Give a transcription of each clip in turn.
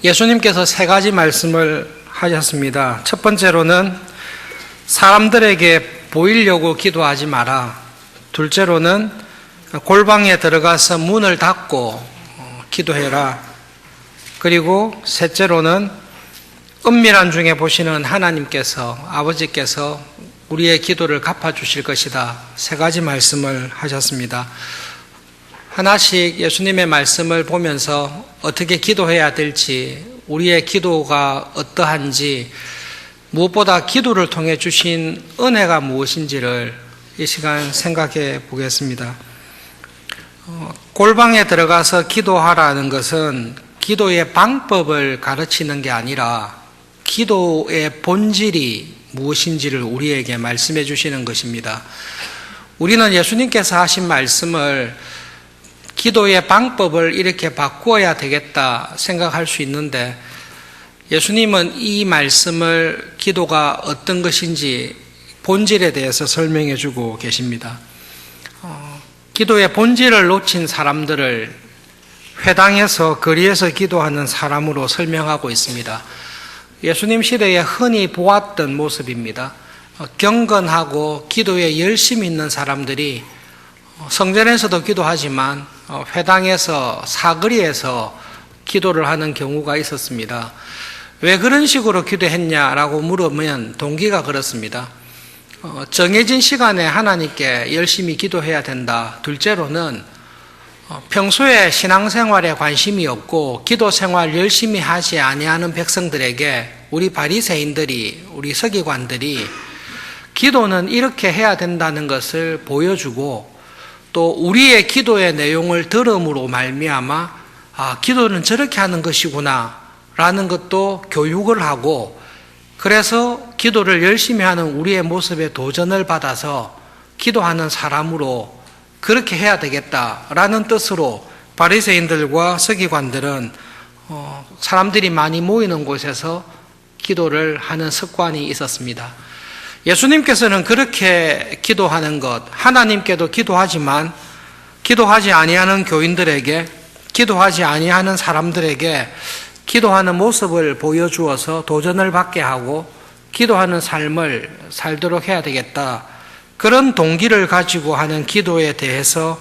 예수님께서 세 가지 말씀을 하셨습니다. 첫 번째로는 사람들에게 보이려고 기도하지 마라. 둘째로는 골방에 들어가서 문을 닫고 기도해라. 그리고 셋째로는 은밀한 중에 보시는 하나님께서, 아버지께서 우리의 기도를 갚아주실 것이다. 세 가지 말씀을 하셨습니다. 하나씩 예수님의 말씀을 보면서 어떻게 기도해야 될지, 우리의 기도가 어떠한지, 무엇보다 기도를 통해 주신 은혜가 무엇인지를 이 시간 생각해 보겠습니다. 골방에 들어가서 기도하라는 것은 기도의 방법을 가르치는 게 아니라 기도의 본질이 무엇인지를 우리에게 말씀해 주시는 것입니다. 우리는 예수님께서 하신 말씀을 기도의 방법을 이렇게 바꾸어야 되겠다 생각할 수 있는데, 예수님은 이 말씀을 기도가 어떤 것인지 본질에 대해서 설명해 주고 계십니다. 기도의 본질을 놓친 사람들을 회당에서, 거리에서 기도하는 사람으로 설명하고 있습니다. 예수님 시대에 흔히 보았던 모습입니다. 경건하고 기도에 열심히 있는 사람들이 성전에서도 기도하지만 회당에서, 사거리에서 기도를 하는 경우가 있었습니다. 왜 그런 식으로 기도했냐라고 물으면 동기가 그렇습니다. 정해진 시간에 하나님께 열심히 기도해야 된다. 둘째로는 평소에 신앙생활에 관심이 없고 기도 생활 열심히 하지 아니하는 백성들에게 우리 바리새인들이, 우리 서기관들이 기도는 이렇게 해야 된다는 것을 보여주고, 또 우리의 기도의 내용을 들음으로 말미암아 기도는 저렇게 하는 것이구나 라는 것도 교육을 하고, 그래서 기도를 열심히 하는 우리의 모습에 도전을 받아서 기도하는 사람으로 그렇게 해야 되겠다라는 뜻으로 바리새인들과 서기관들은 사람들이 많이 모이는 곳에서 기도를 하는 습관이 있었습니다. 예수님께서는 그렇게 기도하는 것, 하나님께도 기도하지만 기도하지 아니하는 교인들에게, 기도하지 아니하는 사람들에게 기도하는 모습을 보여주어서 도전을 받게 하고 기도하는 삶을 살도록 해야 되겠다, 그런 동기를 가지고 하는 기도에 대해서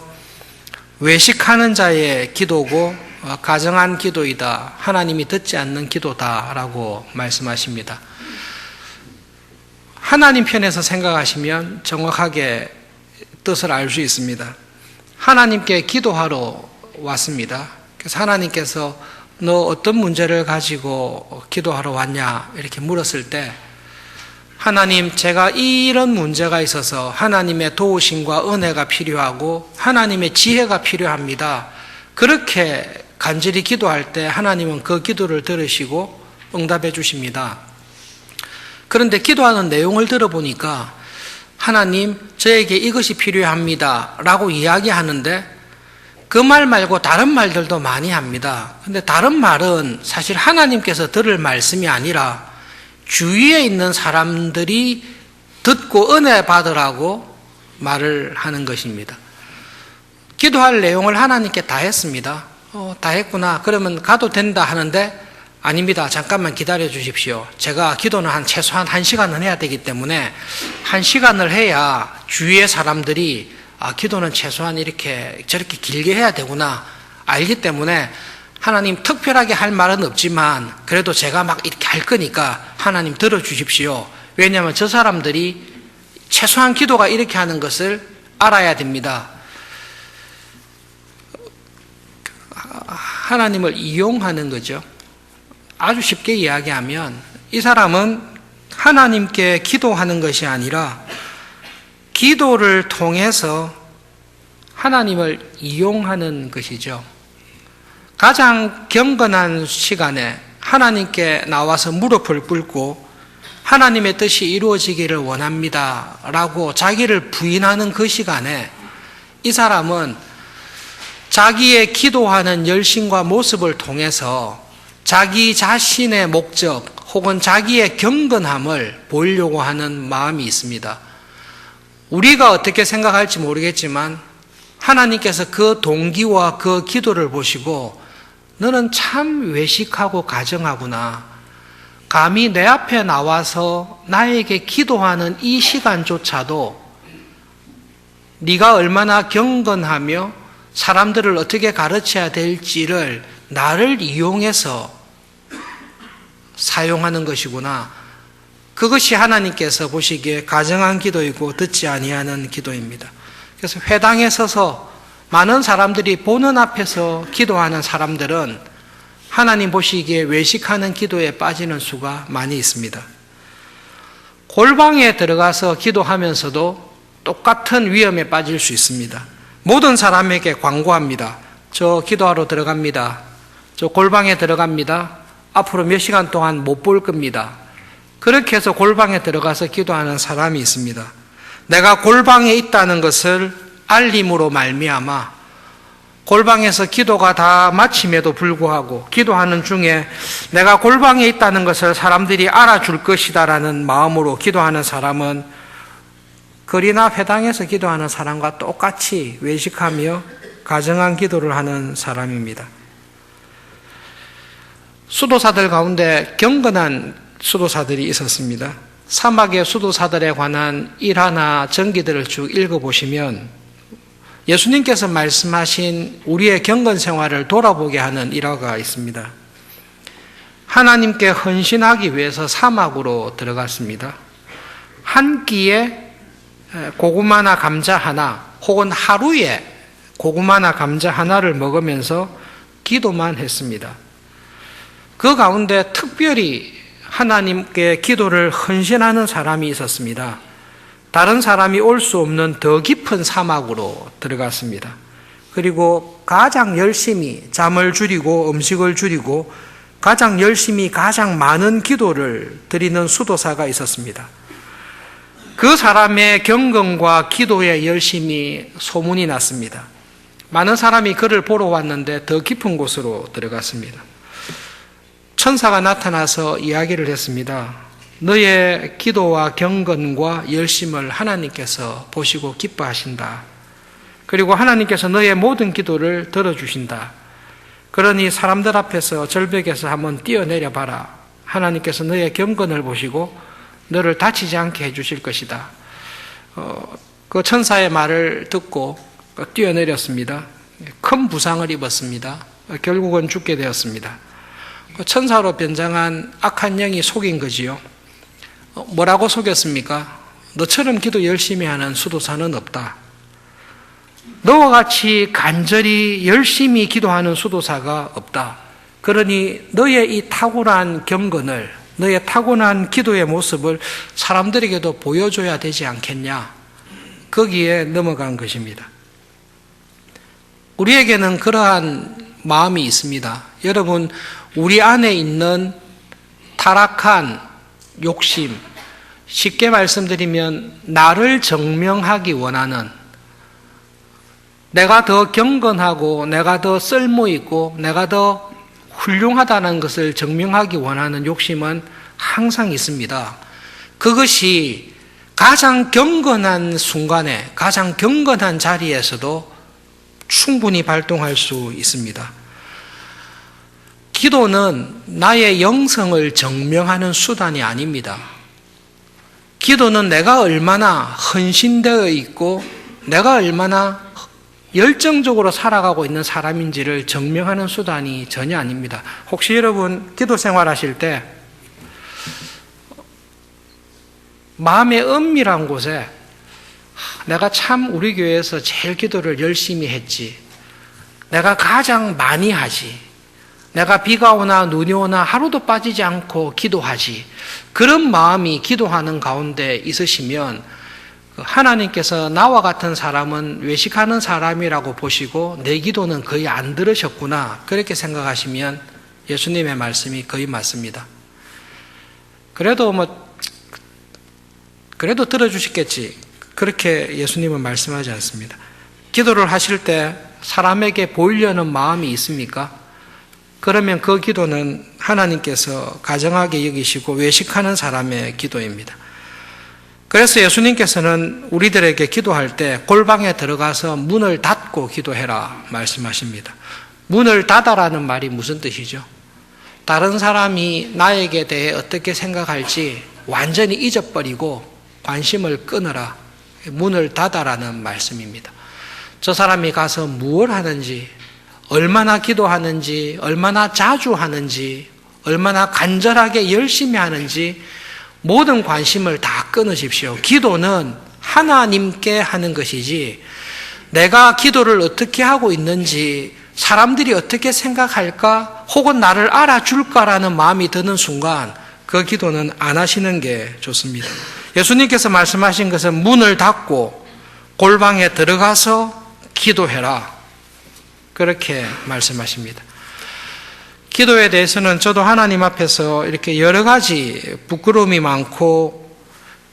외식하는 자의 기도고 가정한 기도이다, 하나님이 듣지 않는 기도다라고 말씀하십니다. 하나님 편에서 생각하시면 정확하게 뜻을 알 수 있습니다. 하나님께 기도하러 왔습니다. 그래서 하나님께서 너 어떤 문제를 가지고 기도하러 왔냐 이렇게 물었을 때, 하나님, 제가 이런 문제가 있어서 하나님의 도우심과 은혜가 필요하고 하나님의 지혜가 필요합니다, 그렇게 간절히 기도할 때 하나님은 그 기도를 들으시고 응답해 주십니다. 그런데 기도하는 내용을 들어보니까 하나님, 저에게 이것이 필요합니다 라고 이야기하는데 그 말 말고 다른 말들도 많이 합니다. 근데 다른 말은 사실 하나님께서 들을 말씀이 아니라 주위에 있는 사람들이 듣고 은혜 받으라고 말을 하는 것입니다. 기도할 내용을 하나님께 다 했습니다. 다 했구나. 그러면 가도 된다 하는데, 아닙니다. 잠깐만 기다려 주십시오. 제가 기도는 최소한 1시간은 해야 되기 때문에 1시간을 해야 주위의 사람들이 기도는 최소한 이렇게 저렇게 길게 해야 되구나 알기 때문에 하나님 특별하게 할 말은 없지만 그래도 제가 막 이렇게 할 거니까 하나님 들어주십시오. 왜냐하면 저 사람들이 최소한 기도가 이렇게 하는 것을 알아야 됩니다. 하나님을 이용하는 거죠. 아주 쉽게 이야기하면 이 사람은 하나님께 기도하는 것이 아니라 기도를 통해서 하나님을 이용하는 것이죠. 가장 경건한 시간에 하나님께 나와서 무릎을 꿇고 하나님의 뜻이 이루어지기를 원합니다 라고 자기를 부인하는 그 시간에 이 사람은 자기의 기도하는 열심과 모습을 통해서 자기 자신의 목적 혹은 자기의 경건함을 보이려고 하는 마음이 있습니다. 우리가 어떻게 생각할지 모르겠지만 하나님께서 그 동기와 그 기도를 보시고 너는 참 외식하고 가정하구나. 감히 내 앞에 나와서 나에게 기도하는 이 시간조차도 네가 얼마나 경건하며 사람들을 어떻게 가르쳐야 될지를 나를 이용해서 사용하는 것이구나. 그것이 하나님께서 보시기에 가정한 기도이고 듣지 아니하는 기도입니다. 그래서 회당에 서서 많은 사람들이 보는 앞에서 기도하는 사람들은 하나님 보시기에 외식하는 기도에 빠지는 수가 많이 있습니다. 골방에 들어가서 기도하면서도 똑같은 위험에 빠질 수 있습니다. 모든 사람에게 광고합니다. 저 기도하러 들어갑니다. 저 골방에 들어갑니다. 앞으로 몇 시간 동안 못 볼 겁니다. 그렇게 해서 골방에 들어가서 기도하는 사람이 있습니다. 내가 골방에 있다는 것을 알림으로 말미암아 골방에서 기도가 다 마침에도 불구하고 기도하는 중에 내가 골방에 있다는 것을 사람들이 알아줄 것이다라는 마음으로 기도하는 사람은 거리나 회당에서 기도하는 사람과 똑같이 외식하며 가정한 기도를 하는 사람입니다. 수도사들 가운데 경건한 수도사들이 있었습니다. 사막의 수도사들에 관한 일화나 전기들을 쭉 읽어보시면 예수님께서 말씀하신 우리의 경건 생활을 돌아보게 하는 일화가 있습니다. 하나님께 헌신하기 위해서 사막으로 들어갔습니다. 한 끼에 고구마나 감자 하나 혹은 하루에 고구마나 감자 하나를 먹으면서 기도만 했습니다. 그 가운데 특별히 하나님께 기도를 헌신하는 사람이 있었습니다. 다른 사람이 올 수 없는 더 깊은 사막으로 들어갔습니다. 그리고 가장 열심히 잠을 줄이고 음식을 줄이고 가장 열심히 가장 많은 기도를 드리는 수도사가 있었습니다. 그 사람의 경건과 기도의 열심이 소문이 났습니다. 많은 사람이 그를 보러 왔는데 더 깊은 곳으로 들어갔습니다. 천사가 나타나서 이야기를 했습니다. 너의 기도와 경건과 열심을 하나님께서 보시고 기뻐하신다. 그리고 하나님께서 너의 모든 기도를 들어주신다. 그러니 사람들 앞에서 절벽에서 한번 뛰어내려 봐라. 하나님께서 너의 경건을 보시고 너를 다치지 않게 해주실 것이다. 그 천사의 말을 듣고 뛰어내렸습니다. 큰 부상을 입었습니다. 결국은 죽게 되었습니다. 천사로 변장한 악한 영이 속인 거지요. 뭐라고 속였습니까? 너처럼 기도 열심히 하는 수도사는 없다. 너와 같이 간절히 열심히 기도하는 수도사가 없다. 그러니 너의 이 탁월한 경건을, 너의 타고난 기도의 모습을 사람들에게도 보여줘야 되지 않겠냐. 거기에 넘어간 것입니다. 우리에게는 그러한 마음이 있습니다. 여러분, 우리 안에 있는 타락한 욕심, 쉽게 말씀드리면 나를 증명하기 원하는, 내가 더 경건하고 내가 더 쓸모있고 내가 더 훌륭하다는 것을 증명하기 원하는 욕심은 항상 있습니다. 그것이 가장 경건한 순간에, 가장 경건한 자리에서도 충분히 발동할 수 있습니다. 기도는 나의 영성을 증명하는 수단이 아닙니다. 기도는 내가 얼마나 헌신되어 있고 내가 얼마나 열정적으로 살아가고 있는 사람인지를 증명하는 수단이 전혀 아닙니다. 혹시 여러분 기도 생활하실 때 마음의 은밀한 곳에 내가 참 우리 교회에서 제일 기도를 열심히 했지, 내가 가장 많이 하지, 내가 비가 오나 눈이 오나 하루도 빠지지 않고 기도하지, 그런 마음이 기도하는 가운데 있으시면 하나님께서 나와 같은 사람은 외식하는 사람이라고 보시고 내 기도는 거의 안 들으셨구나, 그렇게 생각하시면 예수님의 말씀이 거의 맞습니다. 그래도 들어주시겠지, 그렇게 예수님은 말씀하지 않습니다. 기도를 하실 때 사람에게 보이려는 마음이 있습니까? 그러면 그 기도는 하나님께서 가정하게 여기시고 외식하는 사람의 기도입니다. 그래서 예수님께서는 우리들에게 기도할 때 골방에 들어가서 문을 닫고 기도해라 말씀하십니다. 문을 닫아라는 말이 무슨 뜻이죠? 다른 사람이 나에게 대해 어떻게 생각할지 완전히 잊어버리고 관심을 끊어라. 문을 닫아라는 말씀입니다. 저 사람이 가서 무엇을 하는지, 얼마나 기도하는지, 얼마나 자주 하는지, 얼마나 간절하게 열심히 하는지 모든 관심을 다 끊으십시오. 기도는 하나님께 하는 것이지 내가 기도를 어떻게 하고 있는지 사람들이 어떻게 생각할까 혹은 나를 알아줄까라는 마음이 드는 순간 그 기도는 안 하시는 게 좋습니다. 예수님께서 말씀하신 것은 문을 닫고 골방에 들어가서 기도해라. 그렇게 말씀하십니다. 기도에 대해서는 저도 하나님 앞에서 이렇게 여러 가지 부끄러움이 많고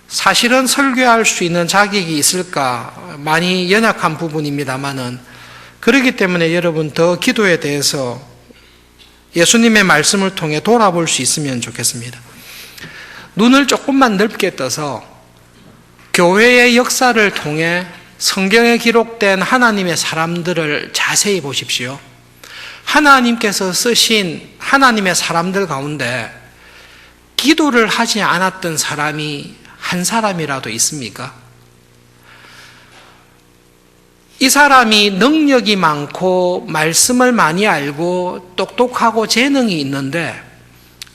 사실은 설교할 수 있는 자격이 있을까 많이 연약한 부분입니다만은 그렇기 때문에 여러분 더 기도에 대해서 예수님의 말씀을 통해 돌아볼 수 있으면 좋겠습니다. 눈을 조금만 넓게 떠서 교회의 역사를 통해 성경에 기록된 하나님의 사람들을 자세히 보십시오. 하나님께서 쓰신 하나님의 사람들 가운데 기도를 하지 않았던 사람이 한 사람이라도 있습니까? 이 사람이 능력이 많고 말씀을 많이 알고 똑똑하고 재능이 있는데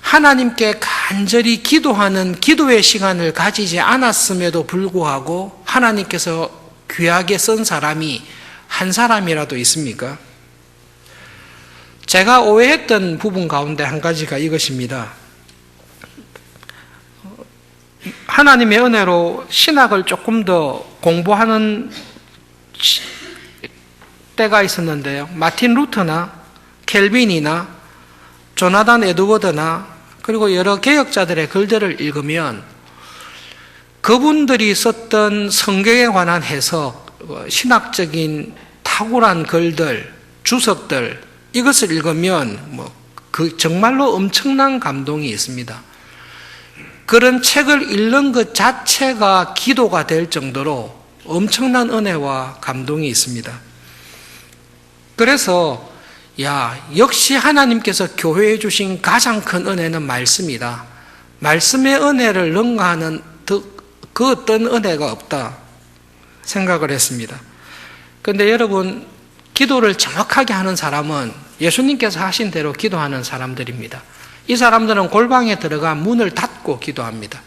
하나님께 간절히 기도하는 기도의 시간을 가지지 않았음에도 불구하고 하나님께서 귀하게 쓴 사람이 한 사람이라도 있습니까? 제가 오해했던 부분 가운데 한 가지가 이것입니다. 하나님의 은혜로 신학을 조금 더 공부하는 때가 있었는데요. 마틴 루터나 켈빈이나 조나단 에드워드나 그리고 여러 개혁자들의 글들을 읽으면 그분들이 썼던 성경에 관한 해석, 신학적인 탁월한 글들, 주석들 이것을 읽으면 정말로 엄청난 감동이 있습니다. 그런 책을 읽는 것 자체가 기도가 될 정도로 엄청난 은혜와 감동이 있습니다. 그래서 역시 하나님께서 교회에 주신 가장 큰 은혜는 말씀이다. 말씀의 은혜를 능가하는 그 어떤 은혜가 없다 생각을 했습니다. 그런데 여러분 기도를 정확하게 하는 사람은 예수님께서 하신 대로 기도하는 사람들입니다. 이 사람들은 골방에 들어가 문을 닫고 기도합니다.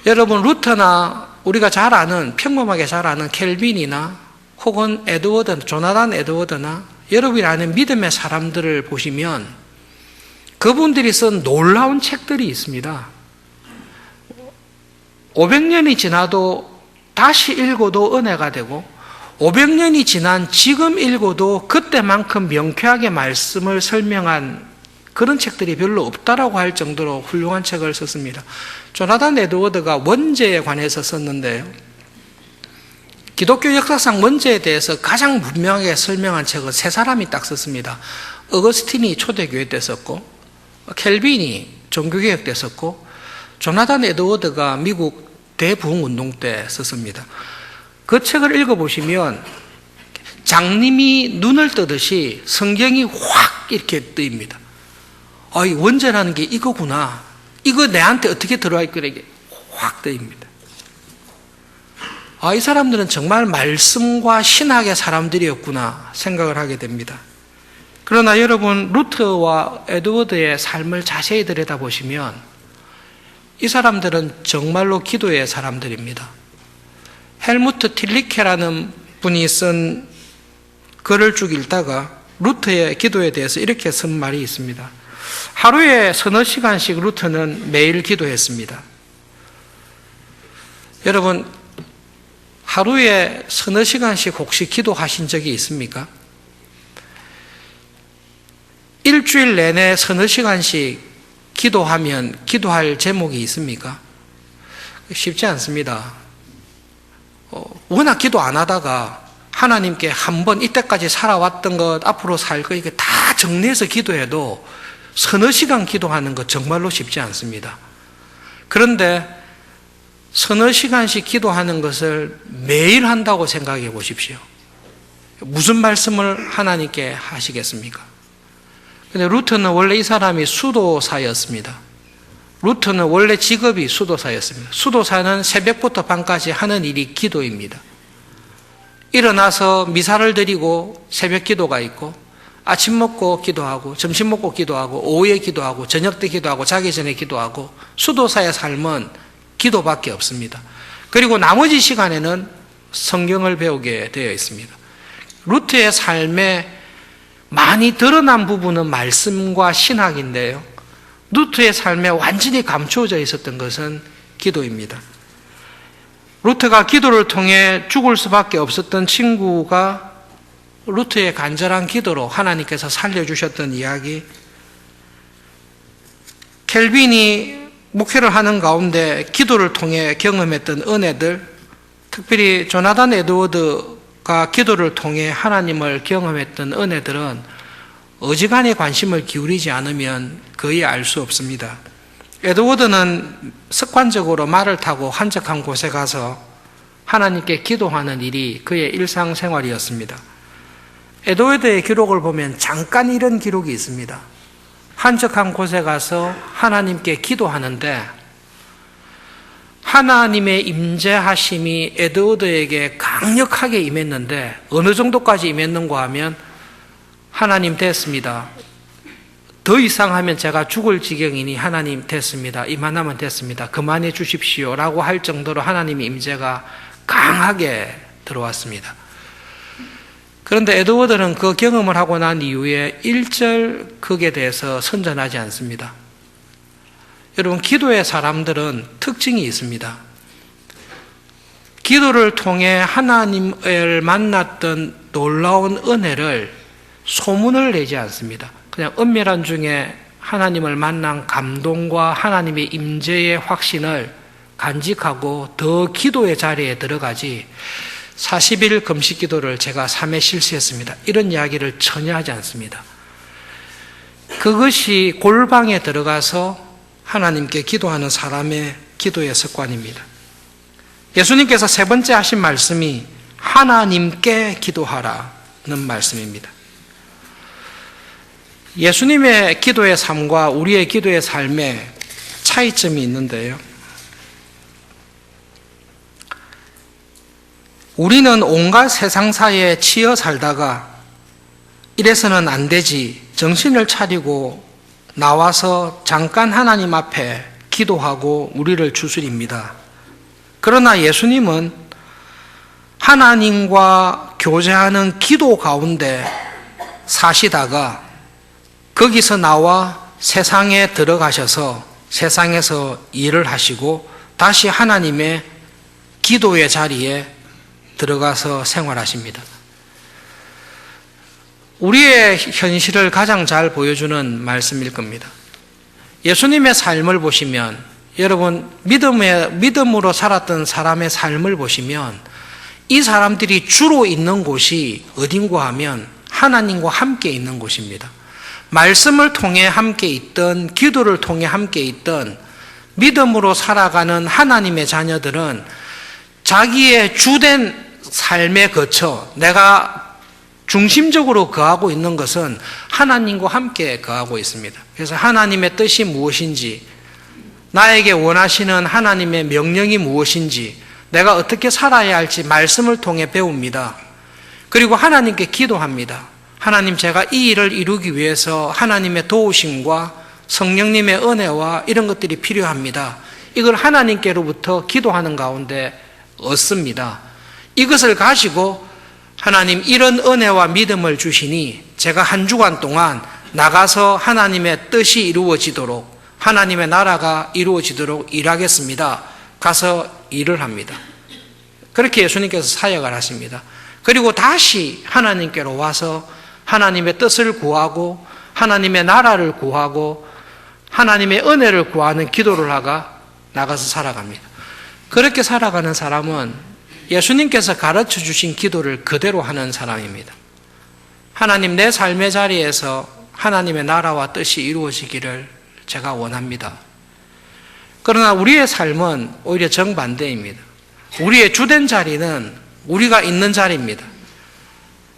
여러분 루터나 우리가 잘 아는 평범하게 잘 아는 켈빈이나 혹은 조나단 에드워드나 여러분이 아는 믿음의 사람들을 보시면 그분들이 쓴 놀라운 책들이 있습니다. 500년이 지나도 다시 읽어도 은혜가 되고 500년이 지난 지금 읽어도 그때만큼 명쾌하게 말씀을 설명한 그런 책들이 별로 없다라고 할 정도로 훌륭한 책을 썼습니다. 조나단 에드워드가 원죄에 관해서 썼는데요. 기독교 역사상 원죄에 대해서 가장 분명하게 설명한 책을 세 사람이 딱 썼습니다. 어거스틴이 초대교회 때 썼고, 켈빈이 종교개혁 때 썼고, 조나단 에드워드가 미국 대부흥운동 때 썼습니다. 그 책을 읽어보시면 장님이 눈을 뜨듯이 성경이 확 이렇게 뜨입니다. 이 원죄라는 게 이거구나. 이거 내한테 어떻게 들어와 있구나. 이게 확 뜨입니다. 이 사람들은 정말 말씀과 신학의 사람들이었구나 생각을 하게 됩니다. 그러나 여러분 루터와 에드워드의 삶을 자세히 들여다보시면 이 사람들은 정말로 기도의 사람들입니다. 헬무트 틸리케라는 분이 쓴 글을 쭉 읽다가 루터의 기도에 대해서 이렇게 쓴 말이 있습니다. 하루에 서너 시간씩 루터는 매일 기도했습니다. 여러분 하루에 서너 시간씩 혹시 기도하신 적이 있습니까? 일주일 내내 서너 시간씩 기도하면 기도할 제목이 있습니까? 쉽지 않습니다. 워낙 기도 안 하다가 하나님께 한번 이때까지 살아왔던 것, 앞으로 살 것, 이게 다 정리해서 기도해도 서너 시간 기도하는 것 정말로 쉽지 않습니다. 그런데 서너 시간씩 기도하는 것을 매일 한다고 생각해 보십시오. 무슨 말씀을 하나님께 하시겠습니까? 근데 루트는 원래 이 사람이 수도사였습니다. 루트는 원래 직업이 수도사였습니다. 수도사는 새벽부터 밤까지 하는 일이 기도입니다. 일어나서 미사를 드리고 새벽 기도가 있고, 아침 먹고 기도하고, 점심 먹고 기도하고, 오후에 기도하고, 저녁 때 기도하고, 자기 전에 기도하고, 수도사의 삶은 기도밖에 없습니다. 그리고 나머지 시간에는 성경을 배우게 되어 있습니다. 루트의 삶에 많이 드러난 부분은 말씀과 신학인데요, 루트의 삶에 완전히 감추어져 있었던 것은 기도입니다. 루트가 기도를 통해 죽을 수밖에 없었던 친구가 루트의 간절한 기도로 하나님께서 살려주셨던 이야기, 켈빈이 목회를 하는 가운데 기도를 통해 경험했던 은혜들, 특별히 조나단 에드워드가 기도를 통해 하나님을 경험했던 은혜들은 어지간히 관심을 기울이지 않으면 거의 알 수 없습니다. 에드워드는 습관적으로 말을 타고 한적한 곳에 가서 하나님께 기도하는 일이 그의 일상생활이었습니다. 에드워드의 기록을 보면 잠깐 이런 기록이 있습니다. 한적한 곳에 가서 하나님께 기도하는데 하나님의 임재하심이 에드워드에게 강력하게 임했는데 어느 정도까지 임했는가 하면, 하나님 됐습니다. 더 이상 하면 제가 죽을 지경이니 하나님 됐습니다. 이만하면 됐습니다. 그만해 주십시오 라고 할 정도로 하나님의 임재가 강하게 들어왔습니다. 그런데 에드워드는 그 경험을 하고 난 이후에 일절 극에 대해서 선전하지 않습니다. 여러분, 기도의 사람들은 특징이 있습니다. 기도를 통해 하나님을 만났던 놀라운 은혜를 소문을 내지 않습니다. 그냥 은밀한 중에 하나님을 만난 감동과 하나님의 임재의 확신을 간직하고 더 기도의 자리에 들어가지, 40일 금식 기도를 제가 3회 실시했습니다, 이런 이야기를 전혀 하지 않습니다. 그것이 골방에 들어가서 하나님께 기도하는 사람의 기도의 습관입니다. 예수님께서 세 번째 하신 말씀이 하나님께 기도하라는 말씀입니다. 예수님의 기도의 삶과 우리의 기도의 삶에 차이점이 있는데요, 우리는 온갖 세상사에 치여 살다가 이래서는 안 되지, 정신을 차리고 나와서 잠깐 하나님 앞에 기도하고 우리를 추스립니다. 그러나 예수님은 하나님과 교제하는 기도 가운데 사시다가 거기서 나와 세상에 들어가셔서 세상에서 일을 하시고 다시 하나님의 기도의 자리에 들어가서 생활하십니다. 우리의 현실을 가장 잘 보여주는 말씀일 겁니다. 예수님의 삶을 보시면, 여러분, 믿음으로 살았던 사람의 삶을 보시면 이 사람들이 주로 있는 곳이 어딘가 하면 하나님과 함께 있는 곳입니다. 말씀을 통해 함께 있던, 기도를 통해 함께 있던 믿음으로 살아가는 하나님의 자녀들은 자기의 주된 삶에 거쳐 내가 중심적으로 거하고 있는 것은 하나님과 함께 거하고 있습니다. 그래서 하나님의 뜻이 무엇인지, 나에게 원하시는 하나님의 명령이 무엇인지, 내가 어떻게 살아야 할지 말씀을 통해 배웁니다. 그리고 하나님께 기도합니다. 하나님, 제가 이 일을 이루기 위해서 하나님의 도우심과 성령님의 은혜와 이런 것들이 필요합니다. 이걸 하나님께로부터 기도하는 가운데 얻습니다. 이것을 가지고 하나님, 이런 은혜와 믿음을 주시니 제가 한 주간 동안 나가서 하나님의 뜻이 이루어지도록, 하나님의 나라가 이루어지도록 일하겠습니다. 가서 일을 합니다. 그렇게 예수님께서 사역을 하십니다. 그리고 다시 하나님께로 와서 하나님의 뜻을 구하고 하나님의 나라를 구하고 하나님의 은혜를 구하는 기도를 하가 나가서 살아갑니다. 그렇게 살아가는 사람은 예수님께서 가르쳐 주신 기도를 그대로 하는 사람입니다. 하나님, 내 삶의 자리에서 하나님의 나라와 뜻이 이루어지기를 제가 원합니다. 그러나 우리의 삶은 오히려 정반대입니다. 우리의 주된 자리는 우리가 있는 자리입니다.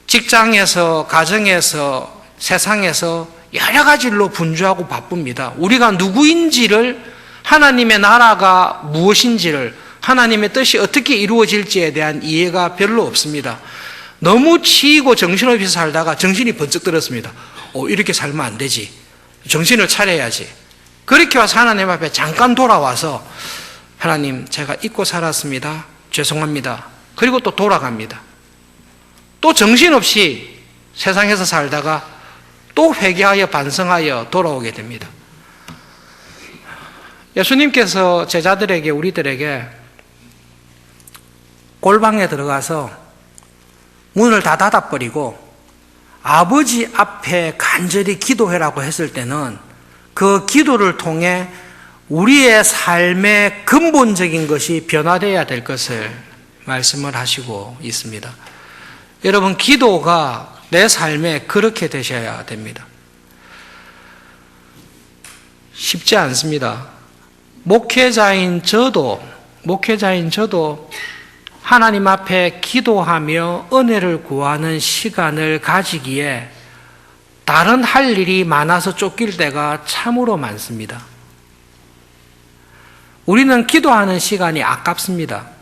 직장에서, 가정에서, 세상에서 여러 가지 일로 분주하고 바쁩니다. 우리가 누구인지를, 하나님의 나라가 무엇인지를, 하나님의 뜻이 어떻게 이루어질지에 대한 이해가 별로 없습니다. 너무 치이고 정신없이 살다가 정신이 번쩍 들었습니다. 이렇게 살면 안 되지. 정신을 차려야지. 그렇게 와서 하나님 앞에 잠깐 돌아와서 하나님, 제가 잊고 살았습니다. 죄송합니다. 그리고 또 돌아갑니다. 또 정신없이 세상에서 살다가 또 회개하여 반성하여 돌아오게 됩니다. 예수님께서 제자들에게, 우리들에게 골방에 들어가서 문을 다 닫아버리고 아버지 앞에 간절히 기도해라고 했을 때는 그 기도를 통해 우리의 삶의 근본적인 것이 변화되어야 될 것을 말씀을 하시고 있습니다. 여러분, 기도가 내 삶에 그렇게 되셔야 됩니다. 쉽지 않습니다. 목회자인 저도 하나님 앞에 기도하며 은혜를 구하는 시간을 가지기에 다른 할 일이 많아서 쫓길 때가 참으로 많습니다. 우리는 기도하는 시간이 아깝습니다.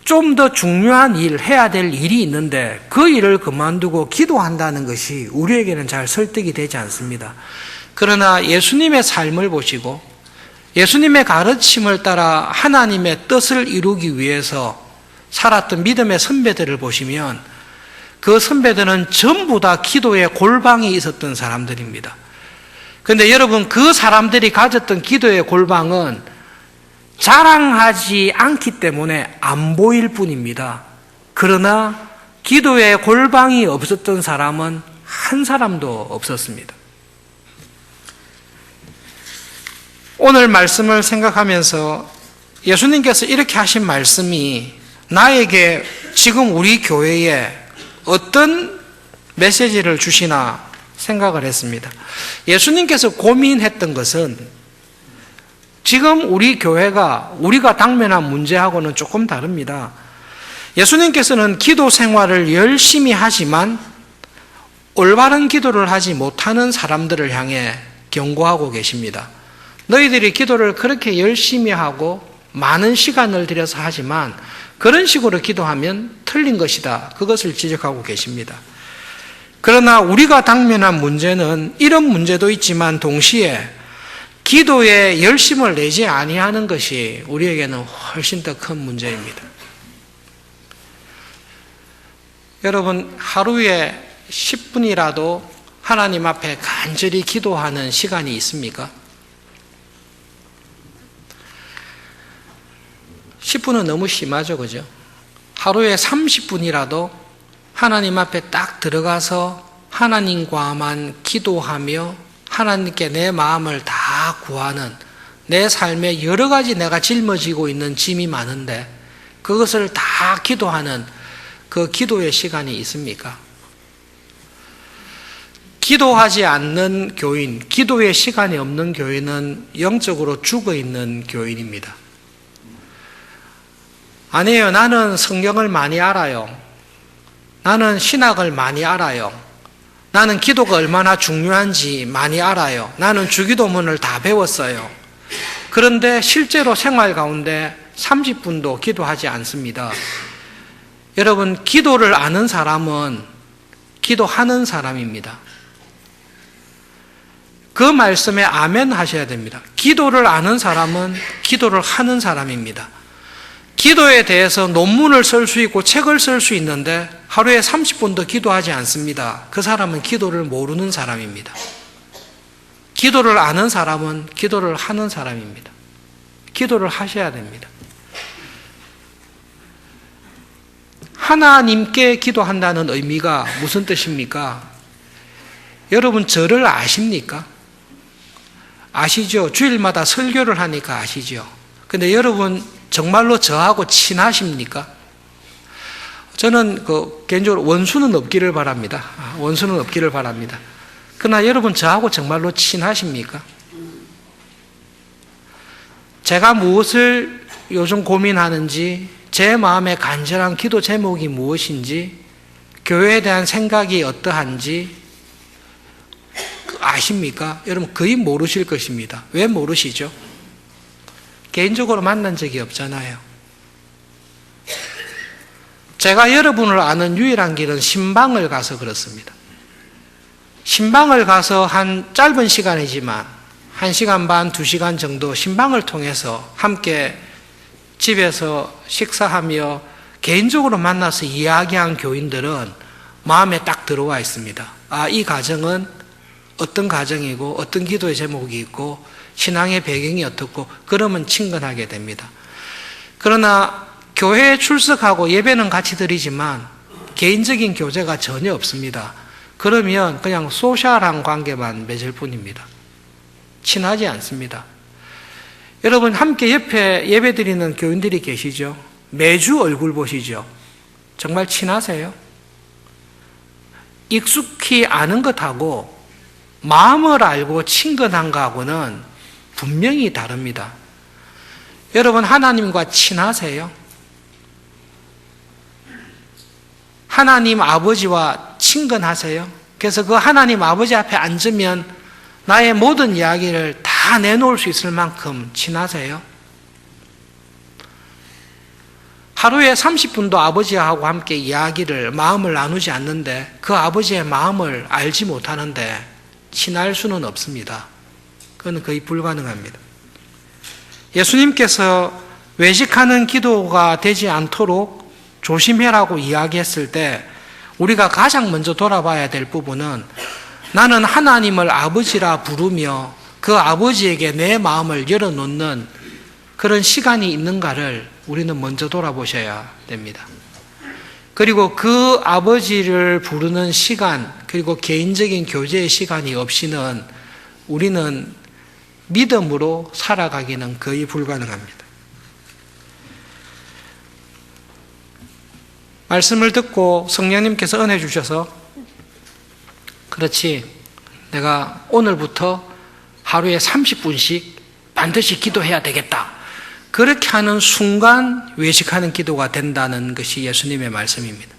좀 더 중요한 일, 해야 될 일이 있는데 그 일을 그만두고 기도한다는 것이 우리에게는 잘 설득이 되지 않습니다. 그러나 예수님의 삶을 보시고 예수님의 가르침을 따라 하나님의 뜻을 이루기 위해서 살았던 믿음의 선배들을 보시면 그 선배들은 전부 다 기도에 골방이 있었던 사람들입니다. 그런데 여러분, 그 사람들이 가졌던 기도의 골방은 자랑하지 않기 때문에 안 보일 뿐입니다. 그러나 기도의 골방이 없었던 사람은 한 사람도 없었습니다. 오늘 말씀을 생각하면서 예수님께서 이렇게 하신 말씀이 나에게 지금 우리 교회에 어떤 메시지를 주시나 생각을 했습니다. 예수님께서 고민했던 것은 지금 우리 교회가 우리가 당면한 문제하고는 조금 다릅니다. 예수님께서는 기도 생활을 열심히 하지만 올바른 기도를 하지 못하는 사람들을 향해 경고하고 계십니다. 너희들이 기도를 그렇게 열심히 하고 많은 시간을 들여서 하지만 그런 식으로 기도하면 틀린 것이다. 그것을 지적하고 계십니다. 그러나 우리가 당면한 문제는 이런 문제도 있지만 동시에 기도에 열심을 내지 아니하는 것이 우리에게는 훨씬 더 큰 문제입니다. 여러분, 하루에 10분이라도 하나님 앞에 간절히 기도하는 시간이 있습니까? 10분은 너무 심하죠, 그죠? 하루에 30분이라도 하나님 앞에 딱 들어가서 하나님과만 기도하며 하나님께 내 마음을 다 구하는, 내 삶에 여러 가지 내가 짊어지고 있는 짐이 많은데 그것을 다 기도하는 그 기도의 시간이 있습니까? 기도하지 않는 교인, 기도의 시간이 없는 교인은 영적으로 죽어있는 교인입니다. 아니에요. 나는 성경을 많이 알아요. 나는 신학을 많이 알아요. 나는 기도가 얼마나 중요한지 많이 알아요. 나는 주기도문을 다 배웠어요. 그런데 실제로 생활 가운데 30분도 기도하지 않습니다. 여러분, 기도를 아는 사람은 기도하는 사람입니다. 그 말씀에 아멘 하셔야 됩니다. 기도를 아는 사람은 기도를 하는 사람입니다. 기도에 대해서 논문을 쓸 수 있고 책을 쓸 수 있는데 하루에 30분도 기도하지 않습니다. 그 사람은 기도를 모르는 사람입니다. 기도를 아는 사람은 기도를 하는 사람입니다. 기도를 하셔야 됩니다. 하나님께 기도한다는 의미가 무슨 뜻입니까? 여러분, 저를 아십니까? 아시죠? 주일마다 설교를 하니까 아시죠? 근데 여러분 정말로 저하고 친하십니까? 저는 개인적으로 원수는 없기를 바랍니다. 원수는 없기를 바랍니다. 그러나 여러분 저하고 정말로 친하십니까? 제가 무엇을 요즘 고민하는지, 제 마음의 간절한 기도 제목이 무엇인지 교회에 대한 생각이 어떠한지 아십니까? 여러분 거의 모르실 것입니다. 왜 모르시죠? 개인적으로 만난 적이 없잖아요. 제가 여러분을 아는 유일한 길은 신방을 가서 그렇습니다. 신방을 가서 한 짧은 시간이지만 1시간 반, 2시간 정도 신방을 통해서 함께 집에서 식사하며 개인적으로 만나서 이야기한 교인들은 마음에 딱 들어와 있습니다. 아, 이 가정은 어떤 가정이고 어떤 기도의 제목이 있고 신앙의 배경이 어떻고 그러면 친근하게 됩니다. 그러나 교회에 출석하고 예배는 같이 드리지만 개인적인 교제가 전혀 없습니다. 그러면 그냥 소셜한 관계만 맺을 뿐입니다. 친하지 않습니다. 여러분 함께 옆에 예배 드리는 교인들이 계시죠? 매주 얼굴 보시죠? 정말 친하세요? 익숙히 아는 것하고 마음을 알고 친근한 것하고는 분명히 다릅니다. 여러분 하나님과 친하세요? 하나님 아버지와 친근하세요? 그래서 그 하나님 아버지 앞에 앉으면 나의 모든 이야기를 다 내놓을 수 있을 만큼 친하세요? 하루에 30분도 아버지하고 함께 이야기를, 마음을 나누지 않는데 그 아버지의 마음을 알지 못하는데 친할 수는 없습니다. 그건 거의 불가능합니다. 예수님께서 외식하는 기도가 되지 않도록 조심해라고 이야기했을 때 우리가 가장 먼저 돌아봐야 될 부분은 나는 하나님을 아버지라 부르며 그 아버지에게 내 마음을 열어놓는 그런 시간이 있는가를 우리는 먼저 돌아보셔야 됩니다. 그리고 그 아버지를 부르는 시간, 그리고 개인적인 교제의 시간이 없이는 우리는 믿음으로 살아가기는 거의 불가능합니다. 말씀을 듣고 성령님께서 은혜 주셔서 그렇지, 내가 오늘부터 하루에 30분씩 반드시 기도해야 되겠다. 그렇게 하는 순간 외식하는 기도가 된다는 것이 예수님의 말씀입니다.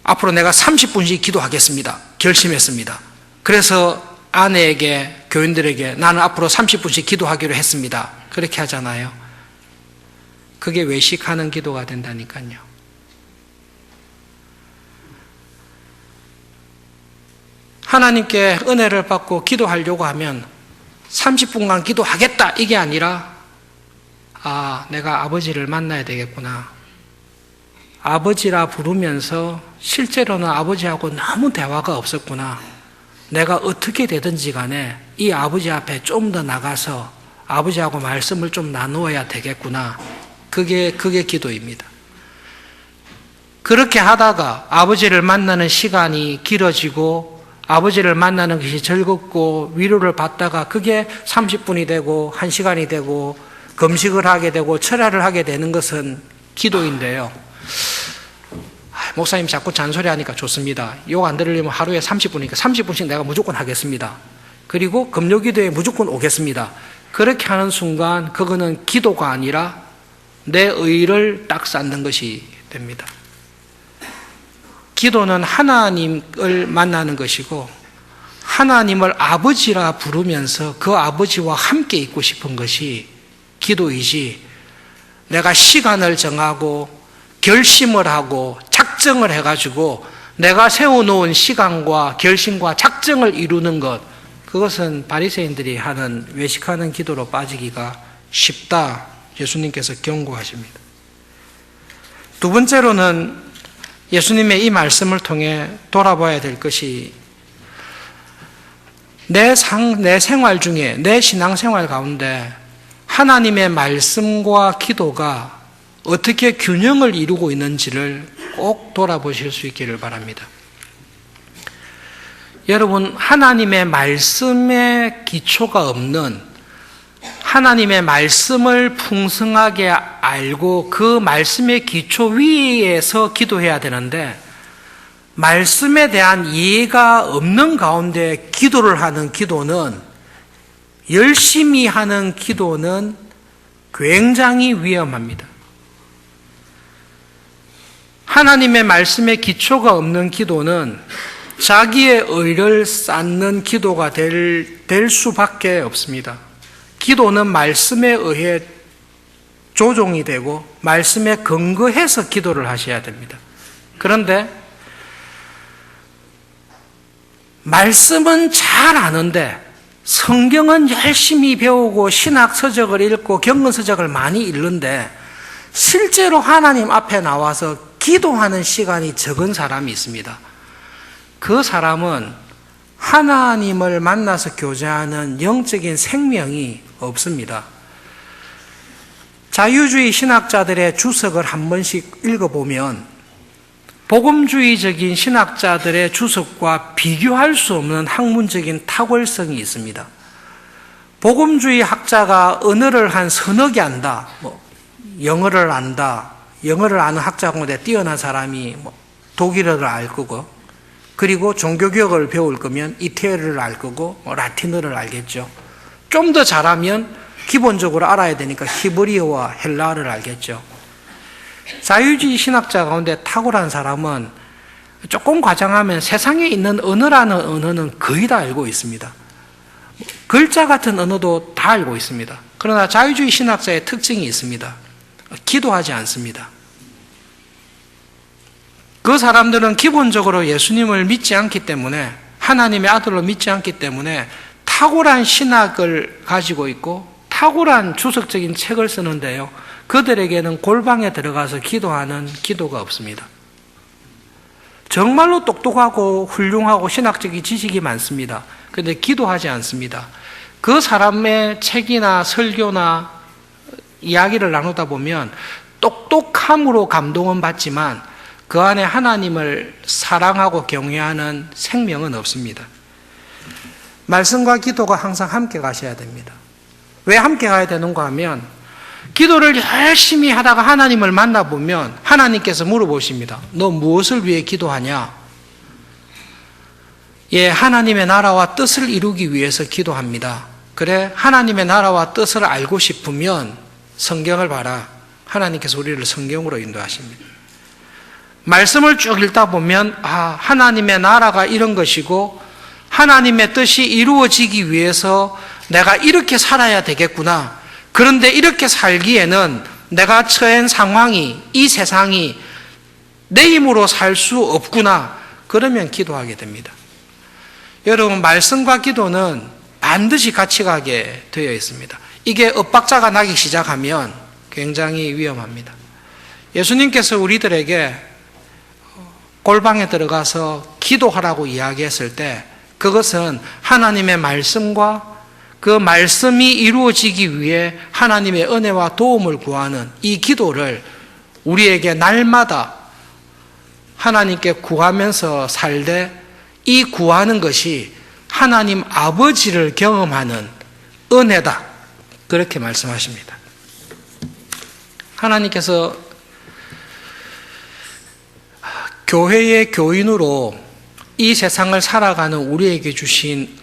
앞으로 내가 30분씩 기도하겠습니다. 결심했습니다. 그래서 아내에게, 교인들에게 나는 앞으로 30분씩 기도하기로 했습니다. 그렇게 하잖아요. 그게 외식하는 기도가 된다니까요. 하나님께 은혜를 받고 기도하려고 하면 30분간 기도하겠다 이게 아니라 아, 내가 아버지를 만나야 되겠구나. 아버지라 부르면서 실제로는 아버지하고 너무 대화가 없었구나. 내가 어떻게 되든지 간에 이 아버지 앞에 좀 더 나가서 아버지하고 말씀을 좀 나누어야 되겠구나. 그게 기도입니다. 그렇게 하다가 아버지를 만나는 시간이 길어지고 아버지를 만나는 것이 즐겁고 위로를 받다가 그게 30분이 되고 1시간이 되고 금식을 하게 되고 철야를 하게 되는 것은 기도인데요. 목사님 자꾸 잔소리하니까 좋습니다. 욕 안 들으려면 하루에 30분이니까 30분씩 내가 무조건 하겠습니다. 그리고 금요기도에 무조건 오겠습니다. 그렇게 하는 순간 그거는 기도가 아니라 내 의를 딱 쌓는 것이 됩니다. 기도는 하나님을 만나는 것이고 하나님을 아버지라 부르면서 그 아버지와 함께 있고 싶은 것이 기도이지, 내가 시간을 정하고 결심을 하고 작정을 해가지고 내가 세워놓은 시간과 결심과 작정을 이루는 것, 그것은 바리새인들이 하는 외식하는 기도로 빠지기가 쉽다. 예수님께서 경고하십니다. 두 번째로는 예수님의 이 말씀을 통해 돌아봐야 될 것이 내 생활 중에, 내 신앙생활 가운데 하나님의 말씀과 기도가 어떻게 균형을 이루고 있는지를 꼭 돌아보실 수 있기를 바랍니다. 여러분, 하나님의 말씀에 기초가 없는, 하나님의 말씀을 풍성하게 알고 그 말씀의 기초 위에서 기도해야 되는데 말씀에 대한 이해가 없는 가운데 기도를 하는 기도는, 열심히 하는 기도는 굉장히 위험합니다. 하나님의 말씀에 기초가 없는 기도는 자기의 의를 쌓는 기도가 될 수밖에 없습니다. 기도는 말씀에 의해 조종이 되고 말씀에 근거해서 기도를 하셔야 됩니다. 그런데 말씀은 잘 아는데 성경은 열심히 배우고 신학 서적을 읽고 경건 서적을 많이 읽는데 실제로 하나님 앞에 나와서 기도하는 시간이 적은 사람이 있습니다. 그 사람은 하나님을 만나서 교제하는 영적인 생명이 없습니다. 자유주의 신학자들의 주석을 한 번씩 읽어보면 복음주의적인 신학자들의 주석과 비교할 수 없는 학문적인 탁월성이 있습니다. 복음주의 학자가 언어를 한 서너 개 안다, 영어를 안다, 영어를 아는 학자 가운데 뛰어난 사람이 독일어를 알 거고, 그리고 종교개혁을 배울 거면 이태리를 알 거고, 라틴어를 알겠죠. 좀 더 잘하면 기본적으로 알아야 되니까 히브리어와 헬라어를 알겠죠. 자유주의 신학자 가운데 탁월한 사람은 조금 과장하면 세상에 있는 언어라는 언어는 거의 다 알고 있습니다. 글자 같은 언어도 다 알고 있습니다. 그러나 자유주의 신학자의 특징이 있습니다. 기도하지 않습니다. 그 사람들은 기본적으로 예수님을 믿지 않기 때문에, 하나님의 아들로 믿지 않기 때문에 탁월한 신학을 가지고 있고 탁월한 주석적인 책을 쓰는데요, 그들에게는 골방에 들어가서 기도하는 기도가 없습니다. 정말로 똑똑하고 훌륭하고 신학적인 지식이 많습니다. 그런데 기도하지 않습니다. 그 사람의 책이나 설교나 이야기를 나누다 보면 똑똑함으로 감동은 받지만 그 안에 하나님을 사랑하고 경외하는 생명은 없습니다. 말씀과 기도가 항상 함께 가셔야 됩니다. 왜 함께 가야 되는가 하면, 기도를 열심히 하다가 하나님을 만나보면 하나님께서 물어보십니다. 너 무엇을 위해 기도하냐? 예, 하나님의 나라와 뜻을 이루기 위해서 기도합니다. 그래, 하나님의 나라와 뜻을 알고 싶으면 성경을 봐라. 하나님께서 우리를 성경으로 인도하십니다. 말씀을 쭉 읽다 보면 하나님의 나라가 이런 것이고 하나님의 뜻이 이루어지기 위해서 내가 이렇게 살아야 되겠구나. 그런데 이렇게 살기에는 내가 처한 상황이, 이 세상이 내 힘으로 살 수 없구나. 그러면 기도하게 됩니다. 여러분, 말씀과 기도는 반드시 같이 가게 되어 있습니다. 이게 엇박자가 나기 시작하면 굉장히 위험합니다. 예수님께서 우리들에게 골방에 들어가서 기도하라고 이야기했을 때 그것은 하나님의 말씀과 그 말씀이 이루어지기 위해 하나님의 은혜와 도움을 구하는 이 기도를 우리에게 날마다 하나님께 구하면서 살되, 이 구하는 것이 하나님 아버지를 경험하는 은혜다. 그렇게 말씀하십니다. 하나님께서 교회의 교인으로 이 세상을 살아가는 우리에게 주신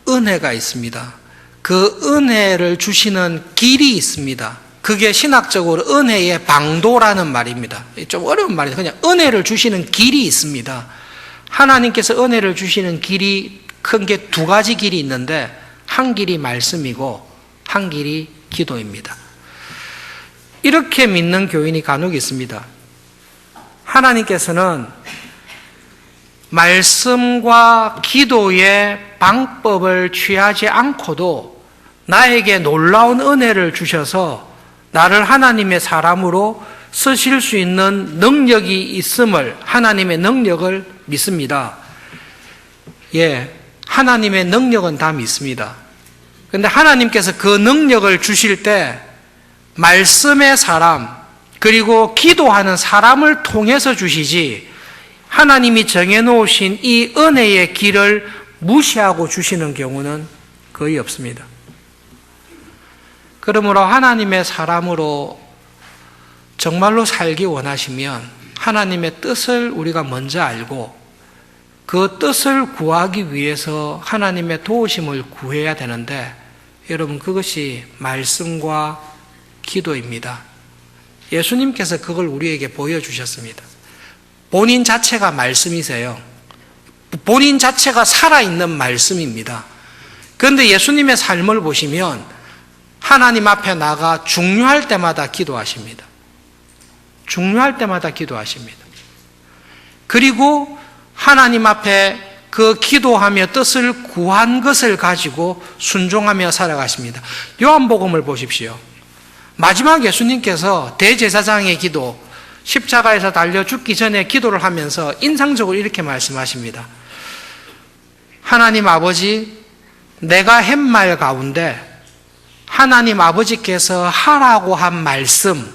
은혜가 있습니다. 그 은혜를 주시는 길이 있습니다. 그게 신학적으로 은혜의 방도라는 말입니다. 좀 어려운 말이에요. 그냥 은혜를 주시는 길이 있습니다. 하나님께서 은혜를 주시는 길이 큰 게 두 가지 길이 있는데, 한 길이 말씀이고 한 길이 기도입니다. 이렇게 믿는 교인이 간혹 있습니다. 하나님께서는 말씀과 기도의 방법을 취하지 않고도 나에게 놀라운 은혜를 주셔서 나를 하나님의 사람으로 쓰실 수 있는 능력이 있음을, 하나님의 능력을 믿습니다. 예, 하나님의 능력은 다 믿습니다. 그런데 하나님께서 그 능력을 주실 때 말씀의 사람, 그리고 기도하는 사람을 통해서 주시지, 하나님이 정해놓으신 이 은혜의 길을 무시하고 주시는 경우는 거의 없습니다. 그러므로 하나님의 사람으로 정말로 살기 원하시면 하나님의 뜻을 우리가 먼저 알고 그 뜻을 구하기 위해서 하나님의 도우심을 구해야 되는데, 여러분, 그것이 말씀과 기도입니다. 예수님께서 그걸 우리에게 보여주셨습니다. 본인 자체가 말씀이세요. 본인 자체가 살아있는 말씀입니다. 그런데 예수님의 삶을 보시면 하나님 앞에 나가 중요할 때마다 기도하십니다. 중요할 때마다 기도하십니다. 그리고 하나님 앞에 그 기도하며 뜻을 구한 것을 가지고 순종하며 살아가십니다. 요한복음을 보십시오. 마지막 예수님께서 대제사장의 기도, 십자가에서 달려 죽기 전에 기도를 하면서 인상적으로 이렇게 말씀하십니다. 하나님 아버지, 내가 한 말 가운데 하나님 아버지께서 하라고 한 말씀,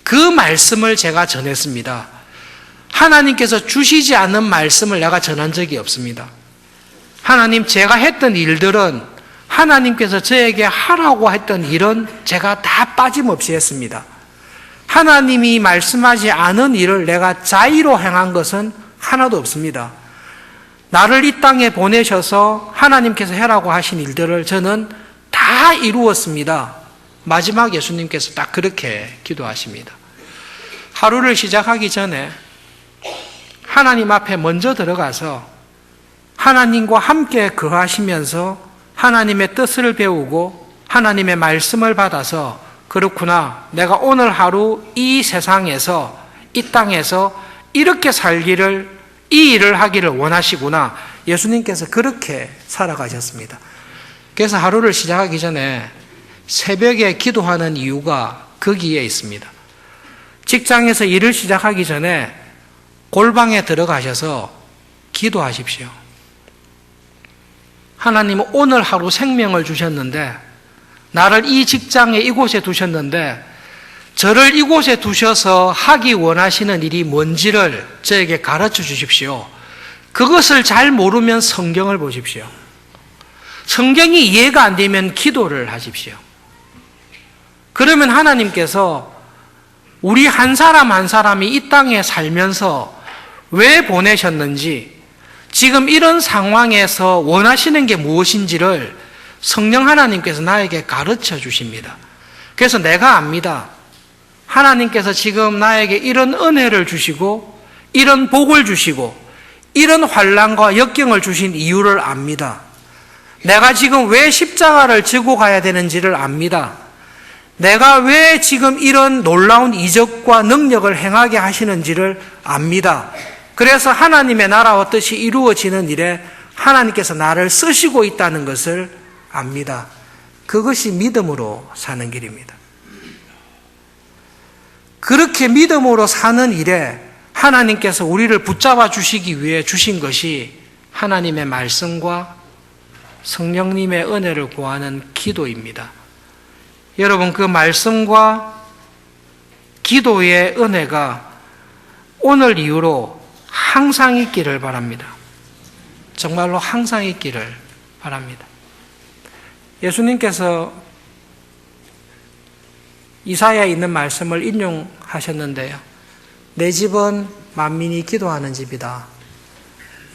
그 말씀을 제가 전했습니다. 하나님께서 주시지 않은 말씀을 내가 전한 적이 없습니다. 하나님, 제가 했던 일들은 하나님께서 저에게 하라고 했던 일은 제가 다 빠짐없이 했습니다. 하나님이 말씀하지 않은 일을 내가 자의로 행한 것은 하나도 없습니다. 나를 이 땅에 보내셔서 하나님께서 해라고 하신 일들을 저는 다 이루었습니다. 마지막 예수님께서 딱 그렇게 기도하십니다. 하루를 시작하기 전에 하나님 앞에 먼저 들어가서 하나님과 함께 거하시면서 하나님의 뜻을 배우고 하나님의 말씀을 받아서 그렇구나, 내가 오늘 하루 이 세상에서, 이 땅에서 이렇게 살기를, 이 일을 하기를 원하시구나. 예수님께서 그렇게 살아가셨습니다. 그래서 하루를 시작하기 전에 새벽에 기도하는 이유가 거기에 있습니다. 직장에서 일을 시작하기 전에 골방에 들어가셔서 기도하십시오. 하나님은 오늘 하루 생명을 주셨는데, 나를 이 직장에 이곳에 두셨는데 저를 이곳에 두셔서 하기 원하시는 일이 뭔지를 저에게 가르쳐 주십시오. 그것을 잘 모르면 성경을 보십시오. 성경이 이해가 안 되면 기도를 하십시오. 그러면 하나님께서 우리 한 사람 한 사람이 이 땅에 살면서 왜 보내셨는지, 지금 이런 상황에서 원하시는 게 무엇인지를 성령 하나님께서 나에게 가르쳐 주십니다. 그래서 내가 압니다. 하나님께서 지금 나에게 이런 은혜를 주시고 이런 복을 주시고 이런 환난과 역경을 주신 이유를 압니다. 내가 지금 왜 십자가를 지고 가야 되는지를 압니다. 내가 왜 지금 이런 놀라운 이적과 능력을 행하게 하시는지를 압니다. 그래서 하나님의 나라와 뜻이 이루어지는 일에 하나님께서 나를 쓰시고 있다는 것을 압니다. 그것이 믿음으로 사는 길입니다. 그렇게 믿음으로 사는 일에 하나님께서 우리를 붙잡아 주시기 위해 주신 것이 하나님의 말씀과 성령님의 은혜를 구하는 기도입니다. 여러분, 그 말씀과 기도의 은혜가 오늘 이후로 항상 있기를 바랍니다. 정말로 항상 있기를 바랍니다. 예수님께서 이사야에 있는 말씀을 인용하셨는데요. 내 집은 만민이 기도하는 집이다.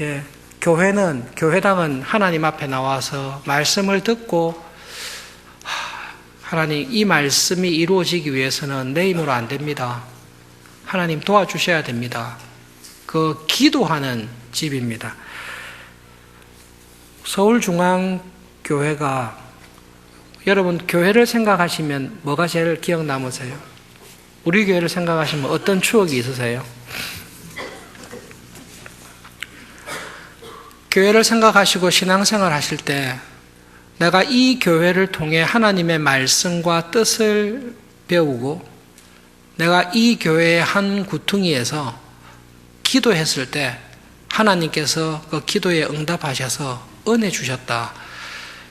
예, 교회당은 하나님 앞에 나와서 말씀을 듣고, 하나님, 이 말씀이 이루어지기 위해서는 내 힘으로 안 됩니다. 하나님 도와주셔야 됩니다. 그 기도하는 집입니다. 서울중앙교회가, 여러분 교회를 생각하시면 뭐가 제일 기억 남으세요? 우리 교회를 생각하시면 어떤 추억이 있으세요? 교회를 생각하시고 신앙생활 하실 때 내가 이 교회를 통해 하나님의 말씀과 뜻을 배우고 내가 이 교회의 한 구퉁이에서 기도했을 때 하나님께서 그 기도에 응답하셔서 은혜 주셨다.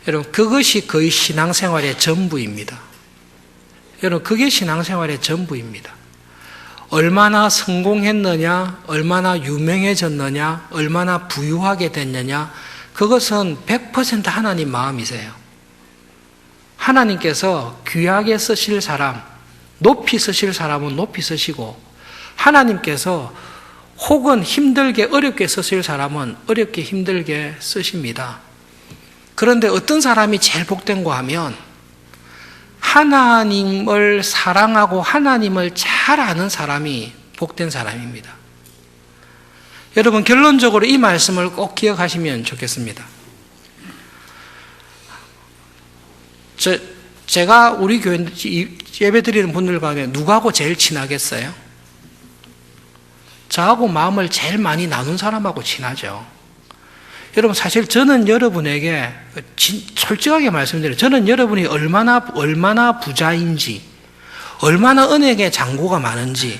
여러분, 그것이 거의 신앙생활의 전부입니다. 여러분, 그게 신앙생활의 전부입니다. 얼마나 성공했느냐, 얼마나 유명해졌느냐, 얼마나 부유하게 됐느냐, 그것은 100% 하나님 마음이세요. 하나님께서 귀하게 쓰실 사람, 높이 쓰실 사람은 높이 쓰시고, 하나님께서 혹은 힘들게 어렵게 쓰실 사람은 어렵게 힘들게 쓰십니다. 그런데 어떤 사람이 제일 복된고 하면 하나님을 사랑하고 하나님을 잘 아는 사람이 복된 사람입니다. 여러분, 결론적으로 이 말씀을 꼭 기억하시면 좋겠습니다. 제가 우리 교회 예배 드리는 분들 가운데 누구하고 제일 친하겠어요? 저하고 마음을 제일 많이 나눈 사람하고 친하죠. 여러분, 사실 저는 여러분에게 솔직하게 말씀드려요. 저는 여러분이 얼마나 부자인지, 얼마나 은행에 잔고가 많은지,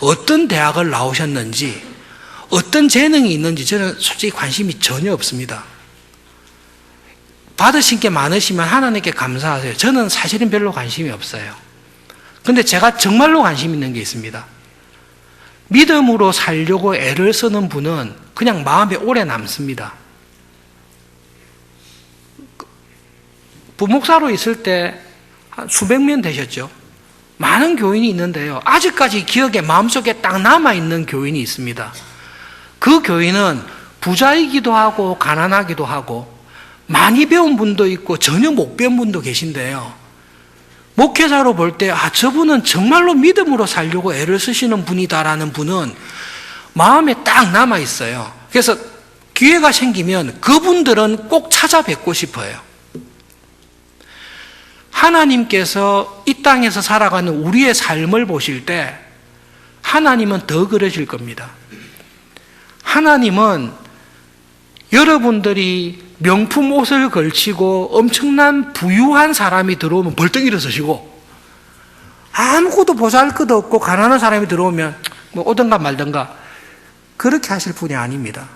어떤 대학을 나오셨는지, 어떤 재능이 있는지 저는 솔직히 관심이 전혀 없습니다. 받으신 게 많으시면 하나님께 감사하세요. 저는 사실은 별로 관심이 없어요. 근데 제가 정말로 관심 있는 게 있습니다. 믿음으로 살려고 애를 쓰는 분은 그냥 마음에 오래 남습니다. 부목사로 있을 때 한 수백 명 되셨죠. 많은 교인이 있는데요. 아직까지 기억에 마음속에 딱 남아있는 교인이 있습니다. 그 교인은 부자이기도 하고 가난하기도 하고 많이 배운 분도 있고 전혀 못 배운 분도 계신데요. 목회자로 볼 때 저분은 정말로 믿음으로 살려고 애를 쓰시는 분이다라는 분은 마음에 딱 남아있어요. 그래서 기회가 생기면 그분들은 꼭 찾아뵙고 싶어요. 하나님께서 이 땅에서 살아가는 우리의 삶을 보실 때 하나님은 더 그러실 겁니다. 하나님은 여러분들이 명품 옷을 걸치고 엄청난 부유한 사람이 들어오면 벌떡 일어서시고, 아무것도 보잘것없고 가난한 사람이 들어오면 뭐 오든가 말든가 그렇게 하실 분이 아닙니다.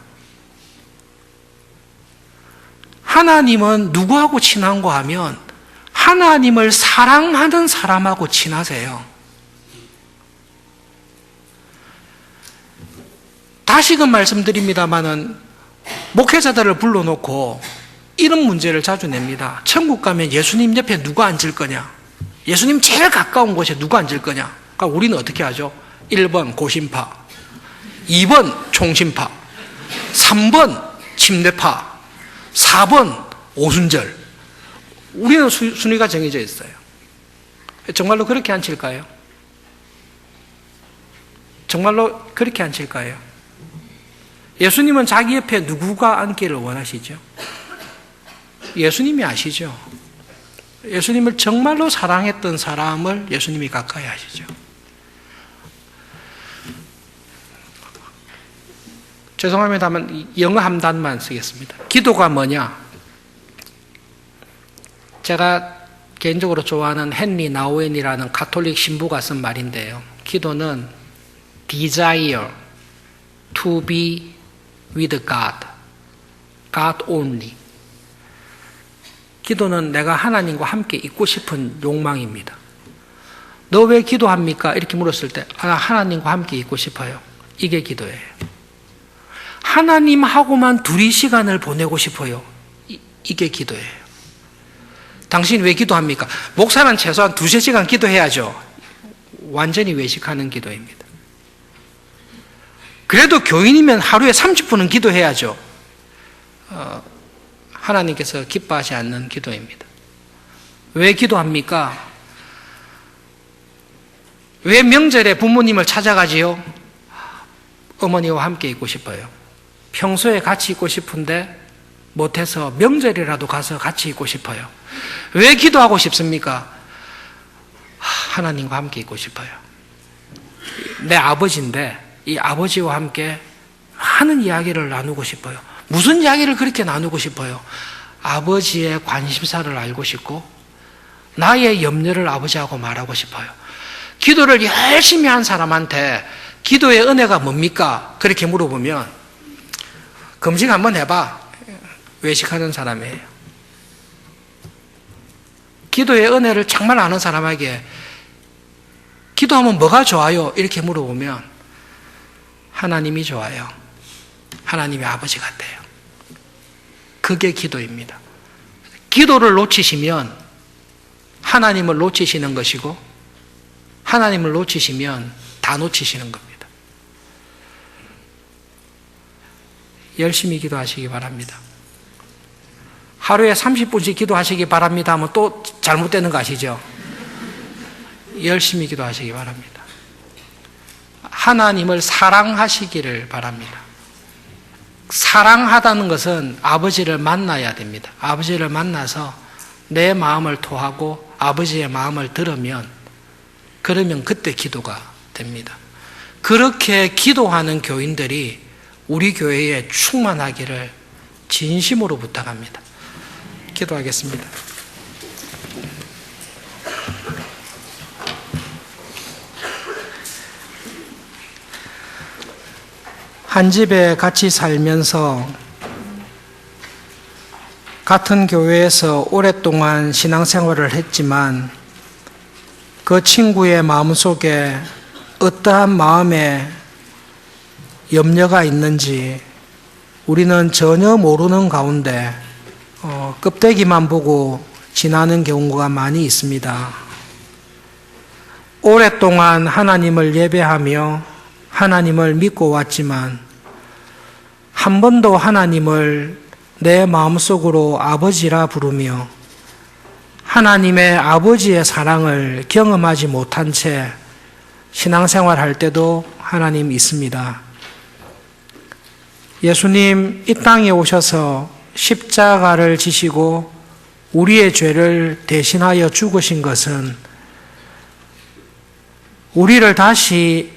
하나님은 누구하고 친한가 하면 하나님을 사랑하는 사람하고 친하세요. 다시금 말씀드립니다마는 목회자들을 불러놓고 이런 문제를 자주 냅니다. 천국 가면 예수님 옆에 누가 앉을 거냐? 예수님 제일 가까운 곳에 누가 앉을 거냐? 그러니까 우리는 어떻게 하죠? 1번 고심파, 2번 총심파, 3번 침례파, 4번 오순절. 우리는 순위가 정해져 있어요. 정말로 그렇게 앉힐까요? 정말로 그렇게 앉힐까요? 예수님은 자기 옆에 누구가 앉기를 원하시죠? 예수님이 아시죠? 예수님을 정말로 사랑했던 사람을 예수님이 가까이 하시죠. 죄송합니다만 영어 한 단만 쓰겠습니다. 기도가 뭐냐? 제가 개인적으로 좋아하는 헨리 나우엔이라는 가톨릭 신부가 쓴 말인데요. 기도는 desire to be with God, God only. 기도는 내가 하나님과 함께 있고 싶은 욕망입니다. 너 왜 기도합니까? 이렇게 물었을 때 하나님과 함께 있고 싶어요. 이게 기도예요. 하나님하고만 둘이 시간을 보내고 싶어요. 이게 기도예요. 당신 왜 기도합니까? 목사는 최소한 2-3시간 기도해야죠. 완전히 외식하는 기도입니다. 그래도 교인이면 하루에 30분은 기도해야죠. 하나님께서 기뻐하지 않는 기도입니다. 왜 기도합니까? 왜 명절에 부모님을 찾아가지요? 어머니와 함께 있고 싶어요. 평소에 같이 있고 싶은데 못해서 명절이라도 가서 같이 있고 싶어요. 왜 기도하고 싶습니까? 하나님과 함께 있고 싶어요. 내 아버지인데 이 아버지와 함께 많은 이야기를 나누고 싶어요. 무슨 이야기를 그렇게 나누고 싶어요? 아버지의 관심사를 알고 싶고 나의 염려를 아버지하고 말하고 싶어요. 기도를 열심히 한 사람한테 기도의 은혜가 뭡니까? 그렇게 물어보면 금식 한번 해봐. 외식하는 사람이에요. 기도의 은혜를 정말 아는 사람에게 기도하면 뭐가 좋아요? 이렇게 물어보면 하나님이 좋아요. 하나님이 아버지 같아요. 그게 기도입니다. 기도를 놓치시면 하나님을 놓치시는 것이고 하나님을 놓치시면 다 놓치시는 겁니다. 열심히 기도하시기 바랍니다. 하루에 30분씩 기도하시기 바랍니다 하면 또 잘못되는 거 아시죠? 열심히 기도하시기 바랍니다. 하나님을 사랑하시기를 바랍니다. 사랑하다는 것은 아버지를 만나야 됩니다. 아버지를 만나서 내 마음을 토하고 아버지의 마음을 들으면, 그러면 그때 기도가 됩니다. 그렇게 기도하는 교인들이 우리 교회에 충만하기를 진심으로 부탁합니다. 기도하겠습니다. 한 집에 같이 살면서 같은 교회에서 오랫동안 신앙생활을 했지만 그 친구의 마음속에 어떠한 마음의 염려가 있는지 우리는 전혀 모르는 가운데 껍데기만 보고 지나는 경우가 많이 있습니다. 오랫동안 하나님을 예배하며 하나님을 믿고 왔지만 한 번도 하나님을 내 마음속으로 아버지라 부르며 하나님의 아버지의 사랑을 경험하지 못한 채 신앙생활 할 때도 하나님 있습니다. 예수님 이 땅에 오셔서 십자가를 지시고 우리의 죄를 대신하여 죽으신 것은 우리를 다시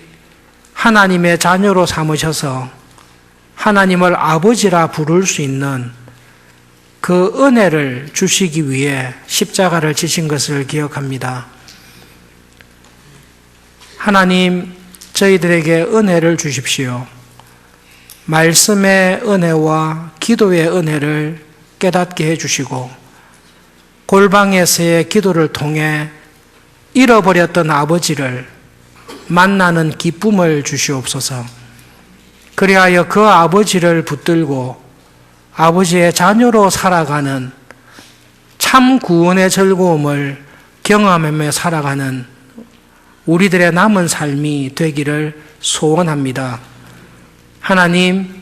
하나님의 자녀로 삼으셔서 하나님을 아버지라 부를 수 있는 그 은혜를 주시기 위해 십자가를 지신 것을 기억합니다. 하나님, 저희들에게 은혜를 주십시오. 말씀의 은혜와 기도의 은혜를 깨닫게 해주시고 골방에서의 기도를 통해 잃어버렸던 아버지를 만나는 기쁨을 주시옵소서. 그리하여 그 아버지를 붙들고 아버지의 자녀로 살아가는 참 구원의 즐거움을 경험하며 살아가는 우리들의 남은 삶이 되기를 소원합니다. 하나님,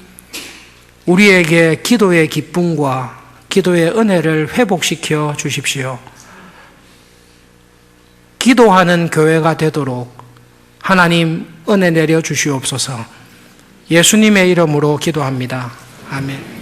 우리에게 기도의 기쁨과 기도의 은혜를 회복시켜 주십시오. 기도하는 교회가 되도록 하나님 은혜 내려 주시옵소서. 예수님의 이름으로 기도합니다. 아멘.